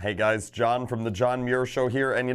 Hey guys, John from the John Muir Show here, and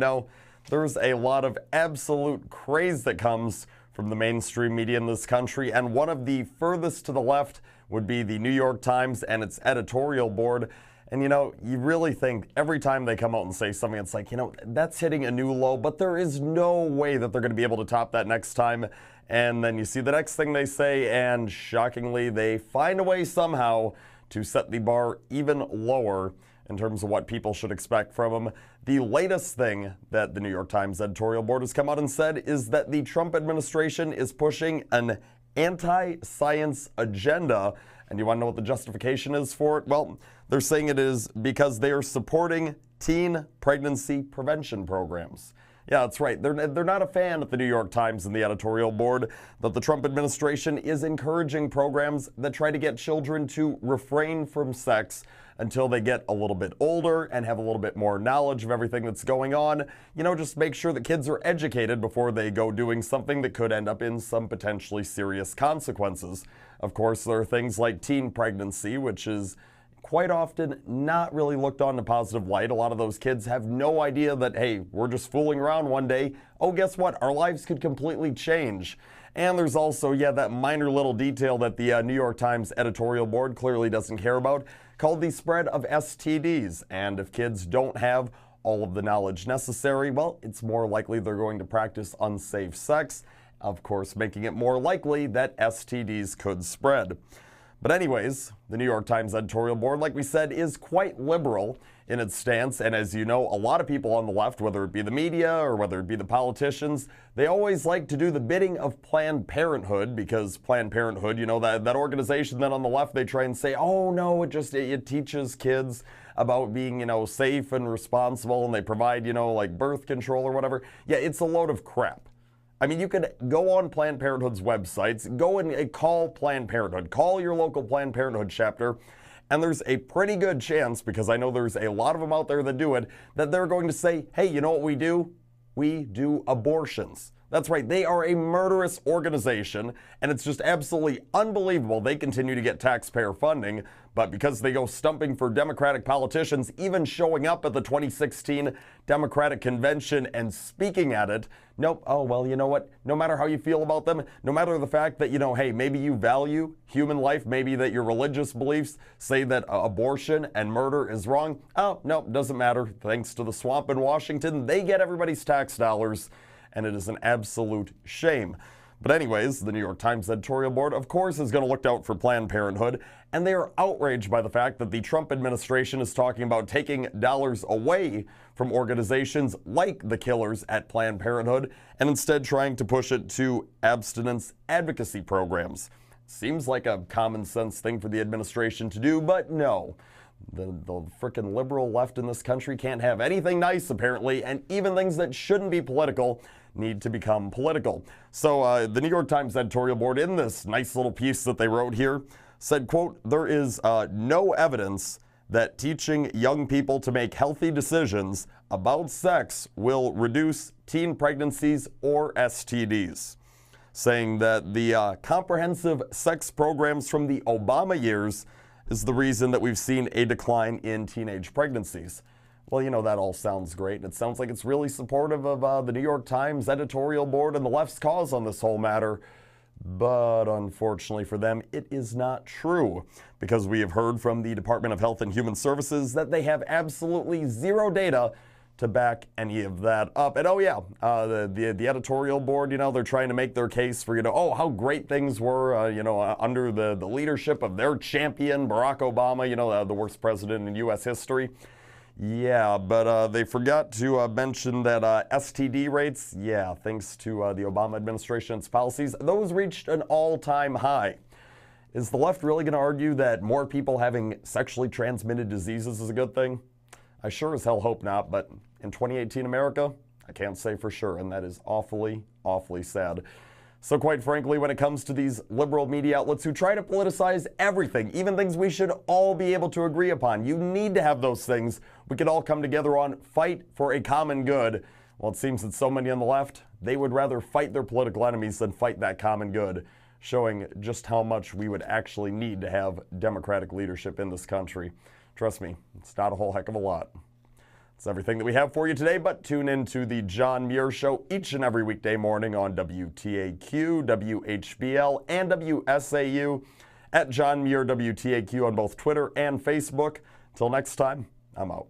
there's a lot of absolute craze that comes from the mainstream media in this country, and one of the furthest to the left would be the New York Times and its editorial board. And you really think every time they come out and say something, it's like, that's hitting a new low, but there is no way that they're going to be able to top that next time. And then you see the next thing they say, and shockingly, they find a way somehow to set the bar even lower in terms of what people should expect from them. The latest thing that the New York Times editorial board has come out and said is that the Trump administration is pushing an anti-science agenda. And you want to know what the justification is for it? Well, they're saying it is because they are supporting teen pregnancy prevention programs. Yeah, that's right. They're not a fan at the New York Times and the editorial board that the Trump administration is encouraging programs that try to get children to refrain from sex until they get a little bit older and have a little bit more knowledge of everything that's going on. Just make sure that kids are educated before they go doing something that could end up in some potentially serious consequences. Of course, there are things like teen pregnancy, which is quite often not really looked on in a positive light. A lot of those kids have no idea that, hey, we're just fooling around one day. Oh, guess what? Our lives could completely change. And there's also, that minor little detail that the New York Times editorial board clearly doesn't care about, called the spread of STDs. And if kids don't have all of the knowledge necessary, well, it's more likely they're going to practice unsafe sex, of course, making it more likely that STDs could spread. But anyways, the New York Times editorial board, like we said, is quite liberal in its stance. And as you know, a lot of people on the left, whether it be the media or whether it be the politicians, they always like to do the bidding of Planned Parenthood, because Planned Parenthood, that organization that on the left, they try and say, oh no, it teaches kids about being, safe and responsible, and they provide, like birth control or whatever. Yeah, it's a load of crap. I mean, you could go on Planned Parenthood's websites, go and call Planned Parenthood, call your local Planned Parenthood chapter, and there's a pretty good chance, because I know there's a lot of them out there that do it, that they're going to say, hey, you know what we do? We do abortions. That's right, they are a murderous organization, and it's just absolutely unbelievable they continue to get taxpayer funding, but because they go stumping for Democratic politicians, even showing up at the 2016 Democratic Convention and speaking at it, nope, oh, well, you know what, no matter how you feel about them, no matter the fact that, hey, maybe you value human life, maybe that your religious beliefs say that abortion and murder is wrong, oh, no, doesn't matter. Thanks to the swamp in Washington, they get everybody's tax dollars, and it is an absolute shame. But anyways, the New York Times editorial board, of course, is going to look out for Planned Parenthood, and they are outraged by the fact that the Trump administration is talking about taking dollars away from organizations like the killers at Planned Parenthood and instead trying to push it to abstinence advocacy programs. Seems like a common sense thing for the administration to do, but no. The frickin' liberal left in this country can't have anything nice, apparently, and even things that shouldn't be political need to become political. So the New York Times editorial board, in this nice little piece that they wrote here, said, quote, there is no evidence that teaching young people to make healthy decisions about sex will reduce teen pregnancies or STDs, saying that the comprehensive sex programs from the Obama years is the reason that we've seen a decline in teenage pregnancies. Well, that all sounds great, and it sounds like it's really supportive of the New York Times editorial board and the left's cause on this whole matter. But unfortunately for them, it is not true, because we have heard from the Department of Health and Human Services that they have absolutely zero data to back any of that up. And the editorial board, they're trying to make their case for, how great things were, under the leadership of their champion, Barack Obama, the worst president in U.S. history. Yeah, but they forgot to mention that STD rates, thanks to the Obama administration's policies, those reached an all-time high. Is the left really going to argue that more people having sexually transmitted diseases is a good thing? I sure as hell hope not, but in 2018 America, I can't say for sure, and that is awfully, awfully sad. So quite frankly, when it comes to these liberal media outlets who try to politicize everything, even things we should all be able to agree upon, you need to have those things we could all come together on, fight for a common good. Well, it seems that so many on the left, they would rather fight their political enemies than fight that common good, showing just how much we would actually need to have democratic leadership in this country. Trust me, it's not a whole heck of a lot. That's everything that we have for you today, but tune in to the John Muir Show each and every weekday morning on WTAQ, WHBL, and WSAU at John Muir WTAQ on both Twitter and Facebook. Till next time, I'm out.